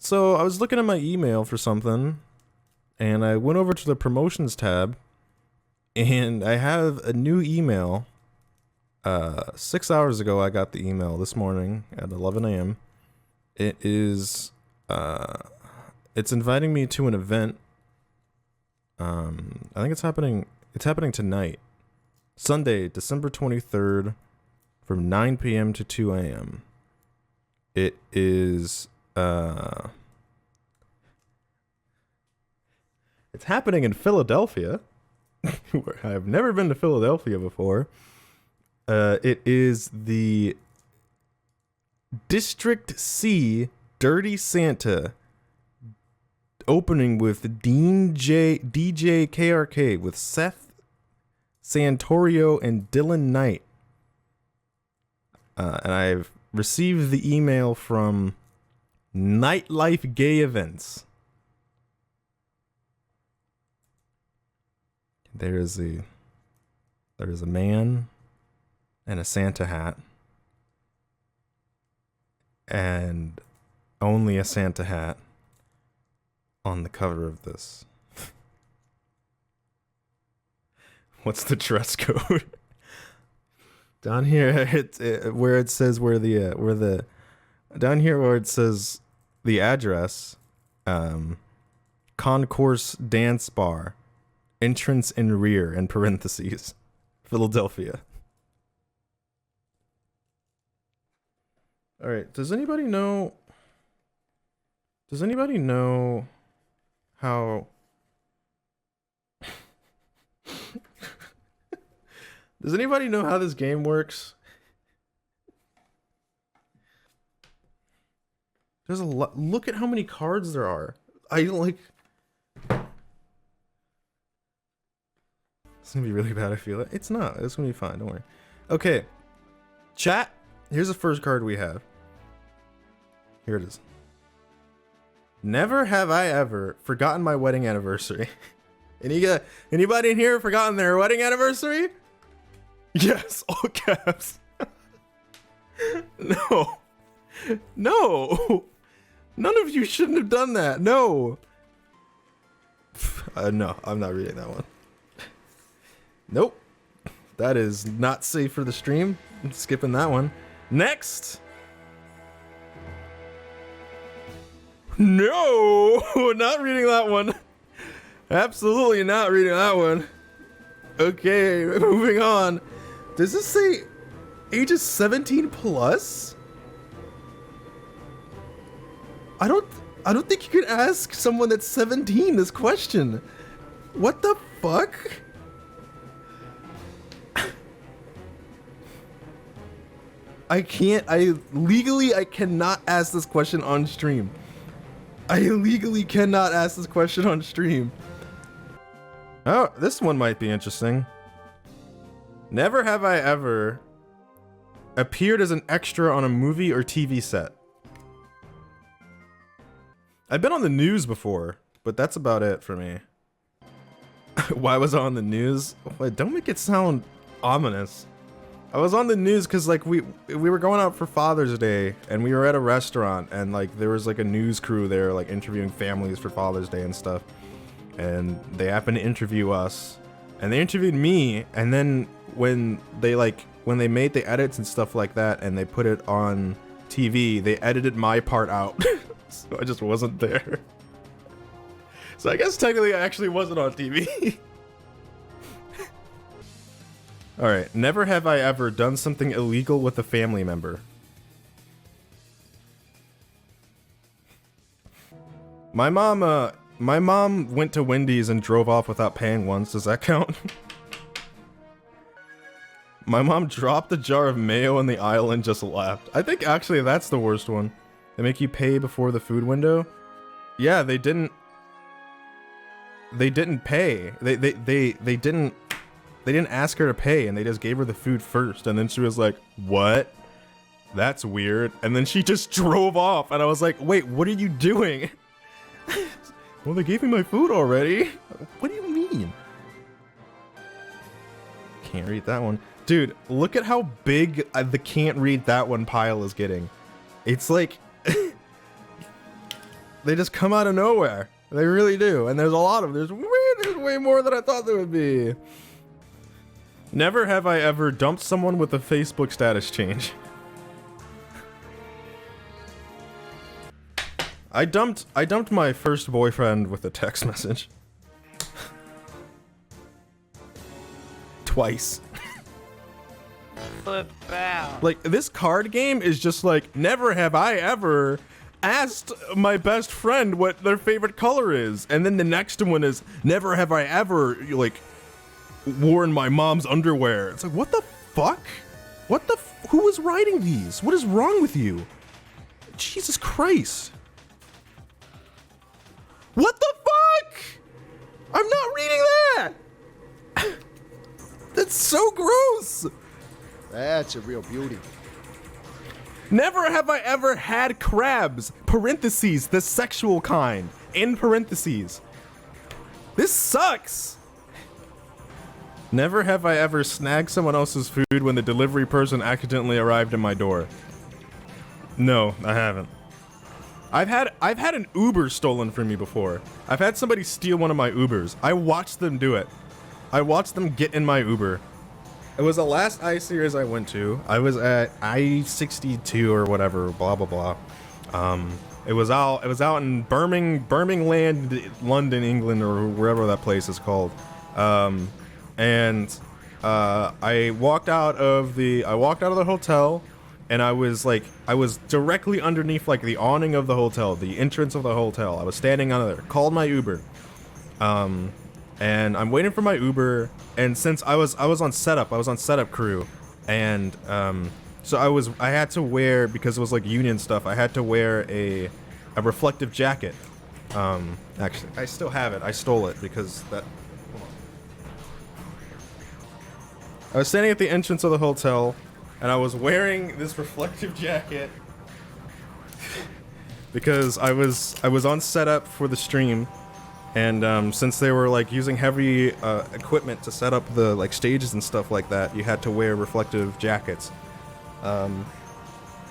So I was looking at my email for something, and I went over to the promotions tab, and I have a new email. 6 hours ago, I got the email this morning at 11 a.m. It is, it's inviting me to an event. I think it's happening tonight, Sunday, December 23rd, from 9 p.m. to 2 a.m. It is, it's happening in Philadelphia. I've never been to Philadelphia before. It is the District C Dirty Santa opening with DJ KRK with Seth Santorio and Dylan Knight. And I've received the email from Nightlife Gay Events. There is a man and a Santa hat, and only a Santa hat on the cover of this. What's the dress code? Down here, where it says down here where it says the address, Concourse Dance Bar, entrance in rear, in parentheses, Philadelphia. All right. Does anybody know how? Does anybody know how this game works? There's a lot. Look at how many cards there are. I like. It's gonna be really bad. I feel it. It's not. It's gonna be fine. Don't worry. Okay. Chat. Here's the first card we have. Here it is. Never have I ever forgotten my wedding anniversary. Anybody in here forgotten their wedding anniversary? Yes, all caps. No. No. None of you shouldn't have done that. No. No, I'm not reading that one. Nope. That is not safe for the stream. I'm skipping that one. Next. No, not reading that one. Absolutely not reading that one. Okay, moving on. Does this say ages 17 plus? I don't think you could ask someone that's 17 this question. What the fuck? I cannot ask this question on stream. I legally cannot ask this question on stream. Oh, this one might be interesting. Never have I ever appeared as an extra on a movie or TV set. I've been on the news before, but that's about it for me. Why was I on the news? Wait, don't make it sound ominous. I was on the news because like we were going out for Father's Day, and we were at a restaurant, and like there was like a news crew there like interviewing families for Father's Day and stuff, and they happened to interview us, and they interviewed me, and then when they made the edits and stuff like that and they put it on TV, they edited my part out. So I just wasn't there. So I guess technically I actually wasn't on TV. All right, never have I ever done something illegal with a family member. My mom went to Wendy's and drove off without paying once. Does that count? My mom dropped a jar of mayo in the aisle and just left. I think actually that's the worst one. They make you pay before the food window. Yeah, they didn't pay. They didn't ask her to pay, and they just gave her the food first, and then she was like, "What? That's weird." And then she just drove off, and I was like, "Wait, what are you doing?" Well, they gave me my food already. What do you mean? Can't read that one. Dude, look at how big the can't read that one pile is getting. It's like They just come out of nowhere. They really do. And there's a lot of them. There's way more than I thought there would be. Never have I ever dumped someone with a Facebook status change. I dumped my first boyfriend with a text message. Twice. Flip out. Like, this card game is just like, never have I ever asked my best friend what their favorite color is. And then the next one is, never have I ever, like, worn my mom's underwear. It's like, what the fuck? Who is writing these? What is wrong with you? Jesus Christ. What the fuck? I'm not reading that. That's so gross. That's a real beauty. Never have I ever had crabs, parentheses, the sexual kind, in parentheses. This sucks. Never have I ever snagged someone else's food when the delivery person accidentally arrived in my door. No, I haven't. I've had an Uber stolen from me before. I've had somebody steal one of my Ubers. I watched them do it. I watched them get in my Uber. It was the last I-Series I went to. I was at I-62 or whatever, blah blah blah. It was out in Birmingham, London, England, or wherever that place is called. I walked out of the hotel, and I was directly underneath like the awning of the hotel, the entrance of the hotel. I was standing under there. Called my Uber. And I'm waiting for my Uber, and since I was on setup crew, and so I had to wear, because it was like union stuff, I had to wear a reflective jacket. Actually, I still have it. I stole it because that. Hold on. I was standing at the entrance of the hotel, and I was wearing this reflective jacket because I was on setup for the stream. And since they were like using heavy equipment to set up the like stages and stuff like that, you had to wear reflective jackets.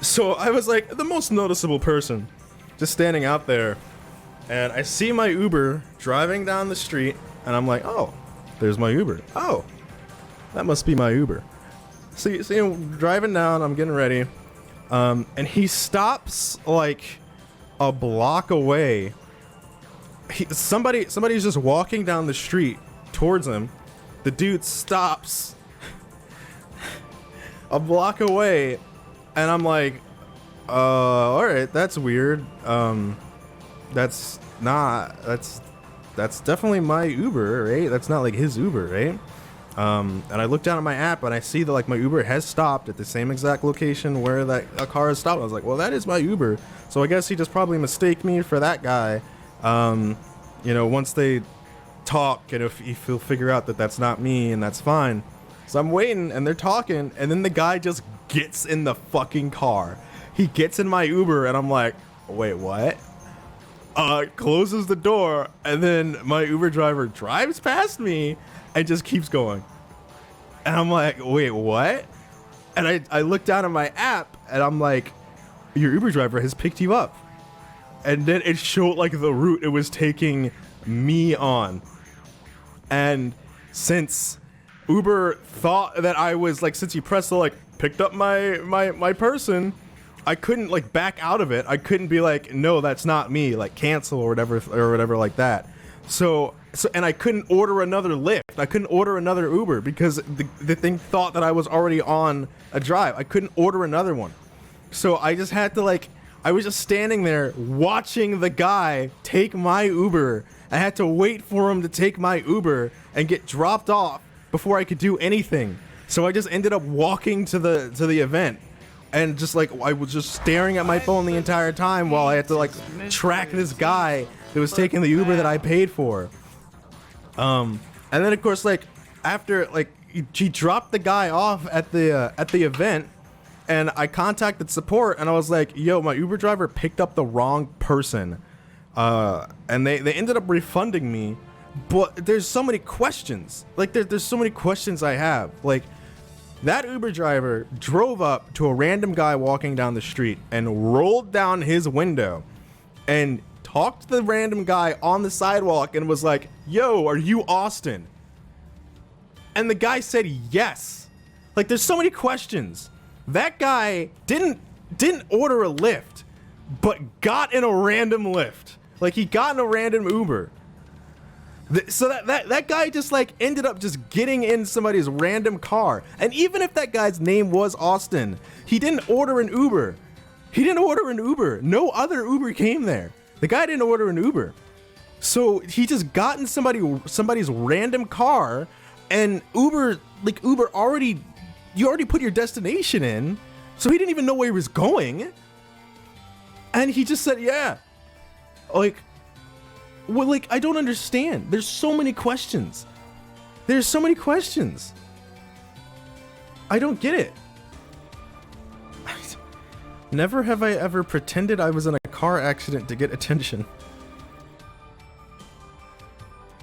So I was like the most noticeable person, just standing out there, and I see my Uber driving down the street, and I'm like, oh, there's my Uber. Oh, that must be my Uber. See him driving down. I'm getting ready, and he stops like a block away. Somebody's just walking down the street towards him. The dude stops a block away, and I'm like, all right, that's weird. That's definitely my Uber, right? That's not like his Uber, right? And I look down at my app, and I see that like my Uber has stopped at the same exact location where a car has stopped. I was like, well, that is my Uber. So I guess he just probably mistake me for that guy. You know, once they talk, and if he'll figure out that that's not me, and that's fine. So I'm waiting, and they're talking, and then the guy just gets in the fucking car. He gets in my Uber, and I'm like, wait, what? Closes the door, and then my Uber driver drives past me and just keeps going. And I'm like, wait, what? And I look down at my app, and I'm like, your Uber driver has picked you up. And then it showed like the route it was taking me on. And since Uber thought that I was like, since he pressed the like picked up my person, I couldn't like back out of it. I couldn't be like, no, that's not me, like cancel or whatever like that. So and I couldn't order another Lyft. I couldn't order another Uber because the thing thought that I was already on a drive. I couldn't order another one. So I just had to like, I was just standing there watching the guy take my Uber. I had to wait for him to take my Uber and get dropped off before I could do anything. So I just ended up walking to the event, and just like I was just staring at my phone the entire time while I had to like track this guy that was taking the Uber that I paid for. And then of course like after like he dropped the guy off at the event. And I contacted support, and I was like, yo, my Uber driver picked up the wrong person. And they ended up refunding me. But there's so many questions. Like, there's so many questions I have. Like, that Uber driver drove up to a random guy walking down the street and rolled down his window and talked to the random guy on the sidewalk and was like, yo, are you Austin? And the guy said yes. Like, there's so many questions. That guy didn't order a lift, but got in a random lift. Like, he got in a random Uber. So that guy just like ended up just getting in somebody's random car. And even if that guy's name was Austin, he didn't order an Uber. He didn't order an Uber. No other Uber came there. The guy didn't order an Uber. So he just got in somebody's random car, and Uber already, you already put your destination in. So he didn't even know where he was going. And he just said, yeah. Like, well, like, I don't understand. There's so many questions. There's so many questions. I don't get it. Never have I ever pretended I was in a car accident to get attention.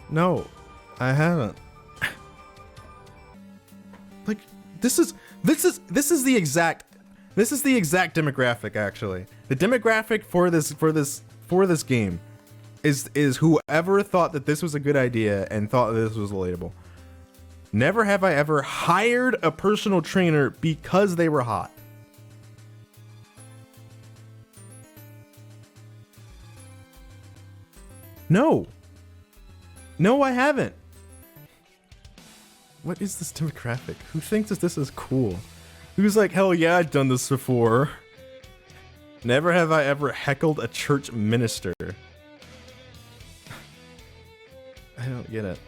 No, I haven't. Like, this is the exact demographic, actually. The demographic for this game is whoever thought that this was a good idea and thought that this was relatable. Never have I ever hired a personal trainer because they were hot. No, I haven't. What is this demographic? Who thinks that this is cool? Who's like, hell yeah, I've done this before. Never have I ever heckled a church minister. I don't get it.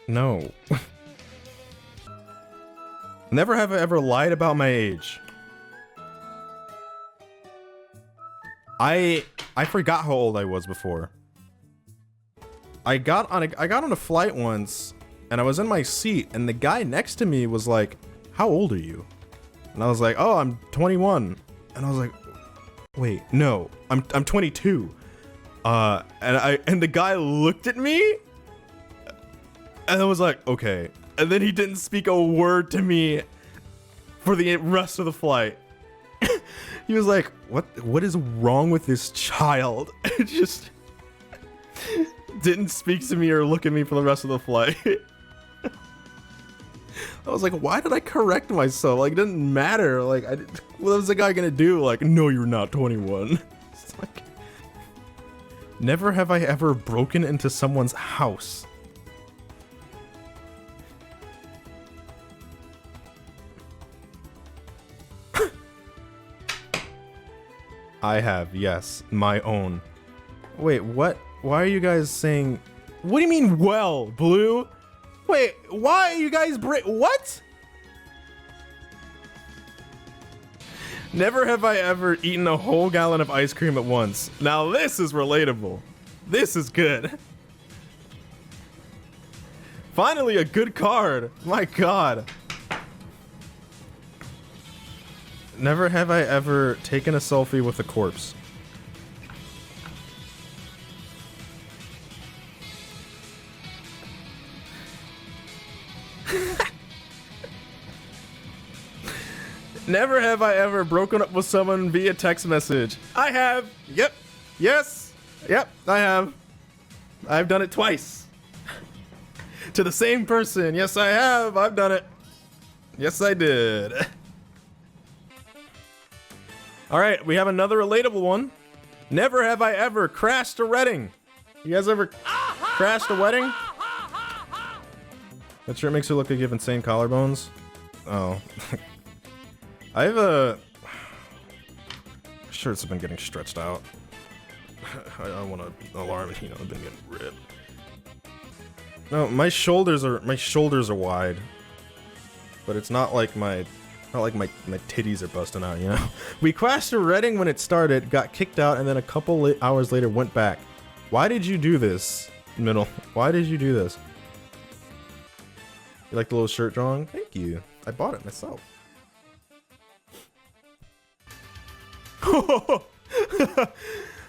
No. Never have I ever lied about my age. I forgot how old I was before. I got on a flight once, and I was in my seat, and the guy next to me was like, "How old are you?" And I was like, "Oh, I'm 21." And I was like, "Wait, no, I'm 22." And the guy looked at me, and I was like, "Okay." And then he didn't speak a word to me for the rest of the flight. He was like, "What is wrong with this child?" It just didn't speak to me or look at me for the rest of the flight. I was like, why did I correct myself? Like, it didn't matter. Like, what was the guy gonna do? Like, no, you're not 21. It's like, never have I ever broken into someone's house. I have, yes, my own. Wait, what? Why are you guys saying? What do you mean, well, Blue? Wait, why are you guys what? Never have I ever eaten a whole gallon of ice cream at once. Now this is relatable. This is good. Finally a good card. My God. Never have I ever taken a selfie with a corpse. Never have I ever broken up with someone via text message. I have. Yep. Yes. Yep, I have. I've done it twice. To the same person. Yes, I have. I've done it. Yes, I did. All right, we have another relatable one. Never have I ever crashed a wedding. You guys ever crashed a wedding? That sure makes it look like you have insane collarbones. Oh. I have a... shirts have been getting stretched out. I want to alarm it, you know, I've been getting ripped. No, my shoulders are wide. But it's not like my titties are busting out, you know? We crashed a wedding when it started, got kicked out, and then a couple hours later went back. Why did you do this, Middle? Why did you do this? You like the little shirt drawing? Thank you. I bought it myself.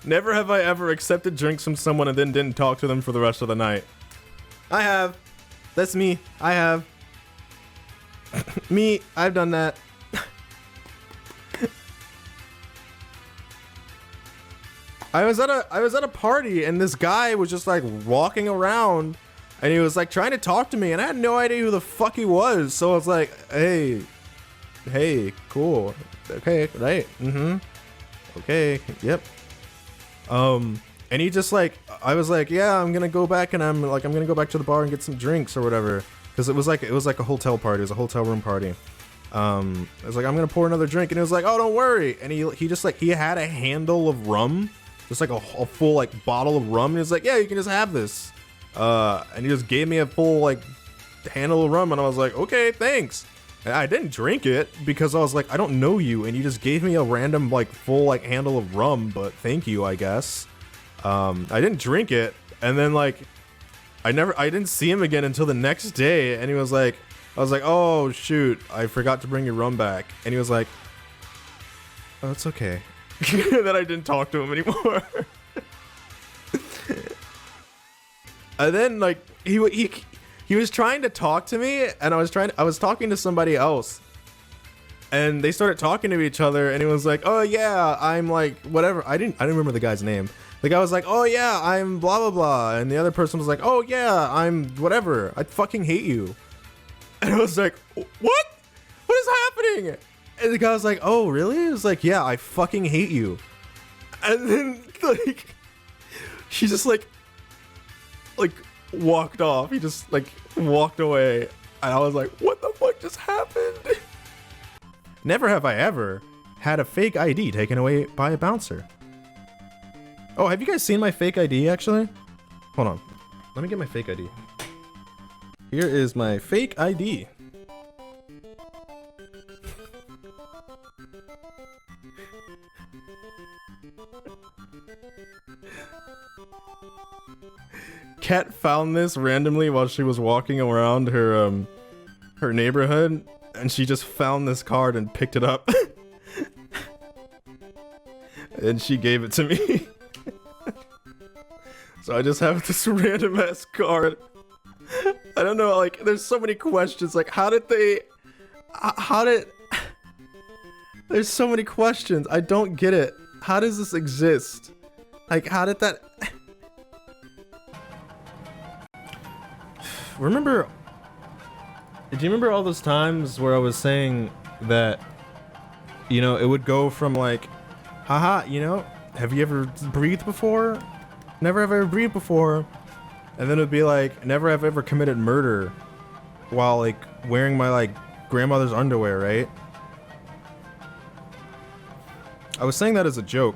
Never have I ever accepted drinks from someone and then didn't talk to them for the rest of the night. I have. That's me. I have. Me, I've done that. I was at a party and this guy was just like walking around and he was like trying to talk to me and I had no idea who the fuck he was. So I was like, hey, cool. Okay, right. Okay, yep. And he just like, I was like, yeah, I'm gonna go back and I'm gonna go back to the bar and get some drinks or whatever. Cause it was like a hotel party. It was a hotel room party. I was like, I'm gonna pour another drink, and he was like, oh, don't worry. And he just like, he had a handle of rum, just like a full like bottle of rum. And he was like, yeah, you can just have this. And he just gave me a full like handle of rum, and I was like, okay, thanks. And I didn't drink it because I was like, I don't know you, and you just gave me a random like full like handle of rum, but thank you, I guess. I didn't drink it, and then like, I didn't see him again until the next day, and he was like, I was like, oh shoot, I forgot to bring your rum back. And he was like, oh, it's okay. And then I didn't talk to him anymore. And then like he was trying to talk to me, and I was talking to somebody else, and they started talking to each other, and he was like, oh yeah, I'm like whatever. I didn't remember the guy's name. The guy was like, oh yeah, I'm blah blah blah, and the other person was like, oh yeah, I'm whatever. I fucking hate you. And I was like, what? What is happening? And the guy was like, oh, really? He was like, yeah, I fucking hate you. And then, like, she just, like, walked off. He just, like, walked away. And I was like, what the fuck just happened? Never have I ever had a fake ID taken away by a bouncer. Oh, have you guys seen my fake ID, actually? Hold on. Let me get my fake ID. Here is my fake ID. Kat found this randomly while she was walking around her neighborhood, and she just found this card and picked it up. And she gave it to me. So I just have this random ass card. I don't know, like, there's so many questions, like, there's so many questions, I don't get it. How does this exist? Like, how did that... Do you remember all those times where I was saying that, you know, it would go from like, haha, you know, have you ever breathed before? Never have I ever breathed before. And then it would be like, never have ever committed murder while like wearing my like grandmother's underwear, right? I was saying that as a joke.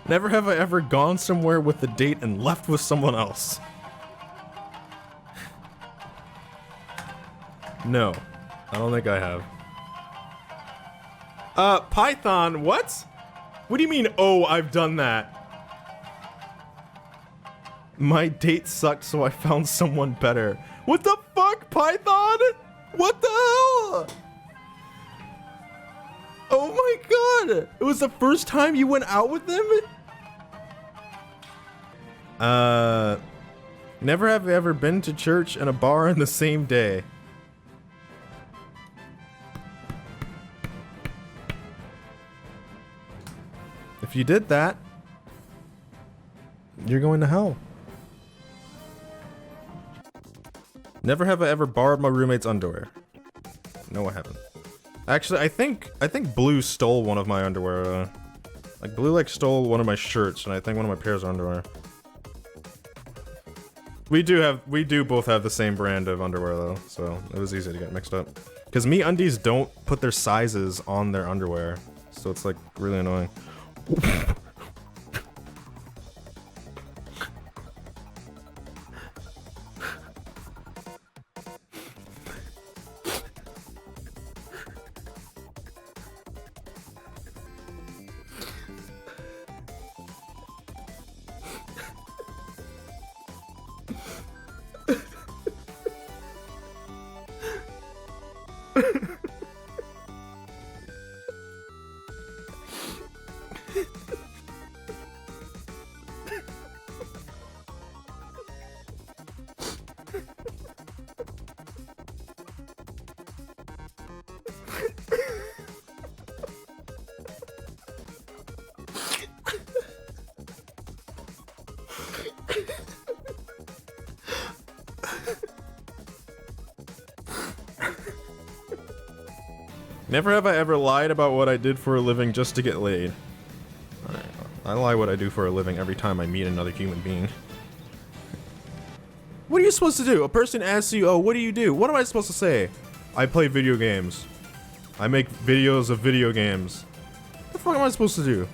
Never have I ever gone somewhere with a date and left with someone else. No, I don't think I have. Python, what? What do you mean, oh, I've done that? My date sucked, so I found someone better. What the fuck, Python? What the hell? Oh my god! It was the first time you went out with them? Never have I ever been to church and a bar in the same day. If you did that, you're going to hell. Never have I ever borrowed my roommate's underwear. No, I haven't. Actually, I think Blue stole one of my underwear. Like Blue like stole one of my shirts, and I think one of my pairs of underwear. We do both have the same brand of underwear though, so it was easy to get mixed up. Cause MeUndies don't put their sizes on their underwear, so it's like really annoying. Never have I ever lied about what I did for a living just to get laid. I lie what I do for a living every time I meet another human being. What are you supposed to do? A person asks you, oh, what do you do? What am I supposed to say? I play video games. I make videos of video games. What the fuck am I supposed to do?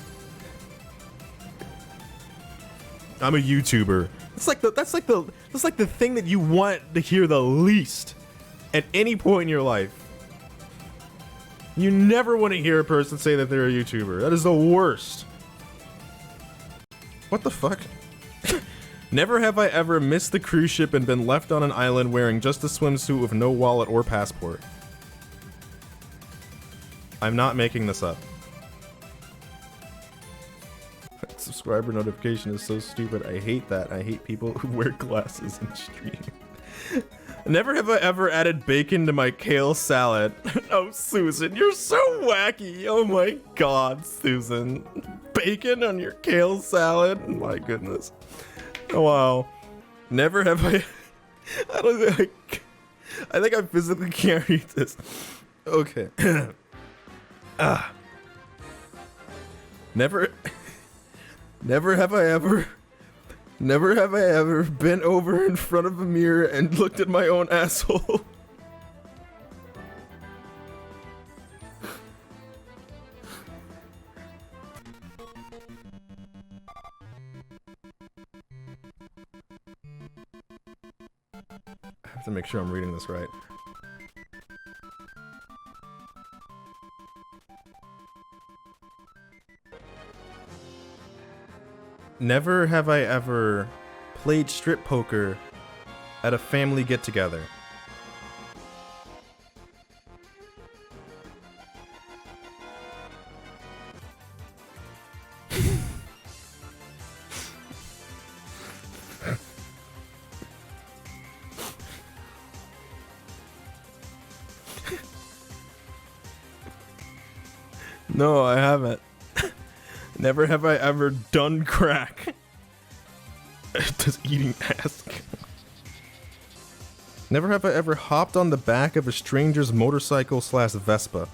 I'm a YouTuber. That's like the thing that you want to hear the least at any point in your life. You never want to hear a person say that they're a YouTuber. That is the worst. What the fuck? Never have I ever missed the cruise ship and been left on an island wearing just a swimsuit with no wallet or passport. I'm not making this up. Subscriber notification is so stupid. I hate that. I hate people who wear glasses and stream. Never have I ever added bacon to my kale salad. Oh, Susan, you're so wacky. Oh my god, Susan. Bacon on your kale salad? My goodness. Oh, wow. Never have I... I think I physically can't read this. Okay. Never have I ever bent over in front of a mirror and looked at my own asshole. I have to make sure I'm reading this right. Never have I ever played strip poker at a family get-together. No, I haven't. Never have I ever done crack. Does eating ass count? Never have I ever hopped on the back of a stranger's motorcycle / Vespa.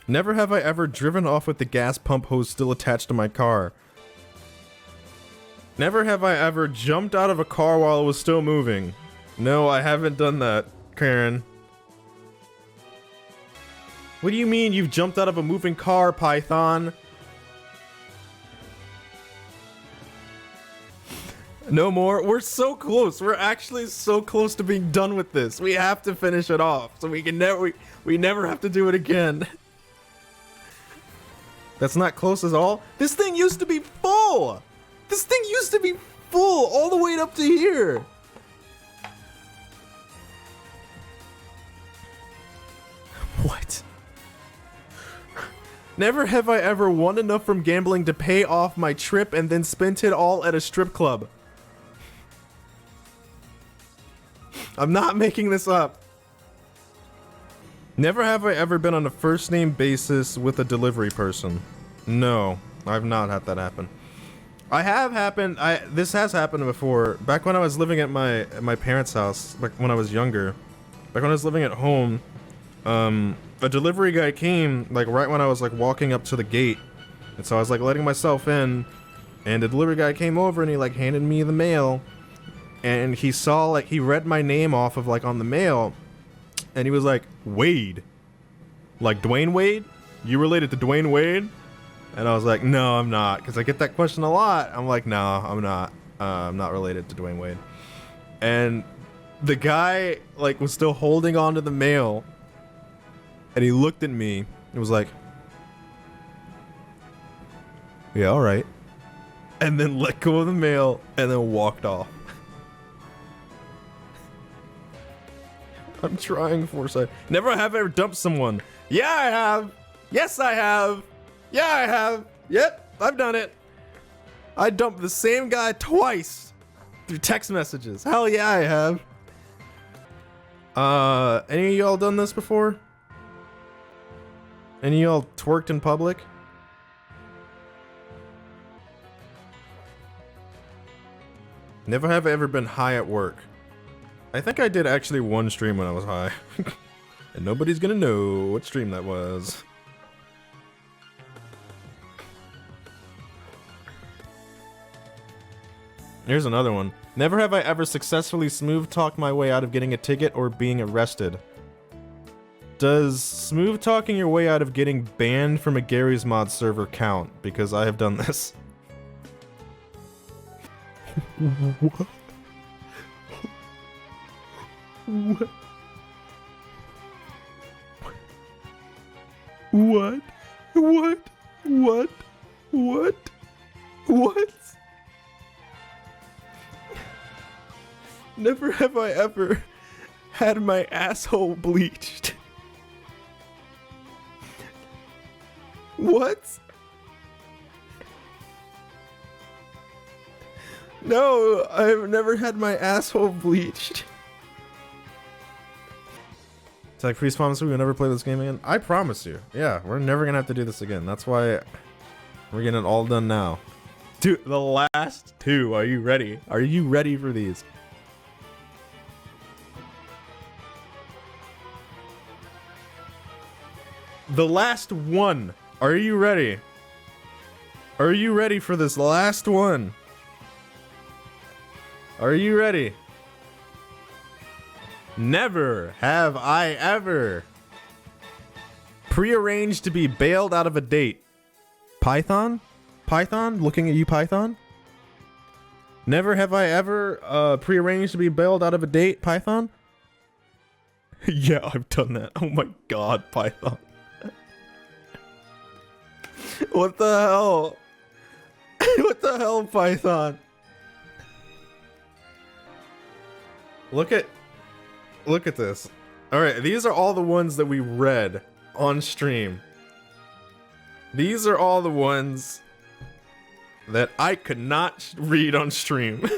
Never have I ever driven off with the gas pump hose still attached to my car. Never have I ever jumped out of a car while it was still moving. No, I haven't done that, Karen. What do you mean you've jumped out of a moving car, Python? No more? We're so close. We're actually so close to being done with this. We have to finish it off so we can we never have to do it again. That's not close at all. This thing used to be full. This thing used to be full all the way up to here. What? Never have I ever won enough from gambling to pay off my trip and then spent it all at a strip club. I'm not making this up. Never have I ever been on a first name basis with a delivery person. No, I've not had that happen. I have happened. This has happened before. Back when I was living at my parents' house, like when I was younger. Back when I was living at home, a delivery guy came like right when I was like walking up to the gate, and so I was like letting myself in, and the delivery guy came over and he like handed me the mail, and he saw like he read my name off of like on the mail, and he was like, Wade, like Dwayne Wade, you related to Dwayne Wade? And I was like, no, I'm not, because I get that question a lot. I'm like, no, I'm not related to Dwayne Wade. And the guy like was still holding on to the mail, and he looked at me and was like, yeah, all right, and then let go of the mail and then walked off. I'm trying foresight. Never have I ever dumped someone. Yeah, I have. Yes, I have. Yeah, I have. Yep, I've done it. I dumped the same guy twice through text messages. Hell yeah, I have. Any of y'all done this before? Any of y'all twerked in public? Never have I ever been high at work. I think I did actually one stream when I was high. And nobody's gonna know what stream that was. Here's another one. Never have I ever successfully smooth talked my way out of getting a ticket or being arrested. Does smooth talking your way out of getting banned from a Gary's Mod server count? Because I have done this. What? What? What? What? What? What? What? Never have I ever had my asshole bleached. What? No, I've never had my asshole bleached. Tag, please promise me we'll never play this game again. I promise you. Yeah, we're never gonna have to do this again. That's why we're getting it all done now. Dude, the last two. Are you ready? Are you ready for these? The last one. Are you ready? Are you ready for this last one? Are you ready? Never have I ever prearranged to be bailed out of a date. Python? Python? Looking at you, Python? Never have I ever prearranged to be bailed out of a date, Python? Yeah, I've done that. Oh my god, Python. What the hell? What the hell, Python? Look at this. Alright, these are all the ones that we read on stream. These are all the ones that I could not read on stream.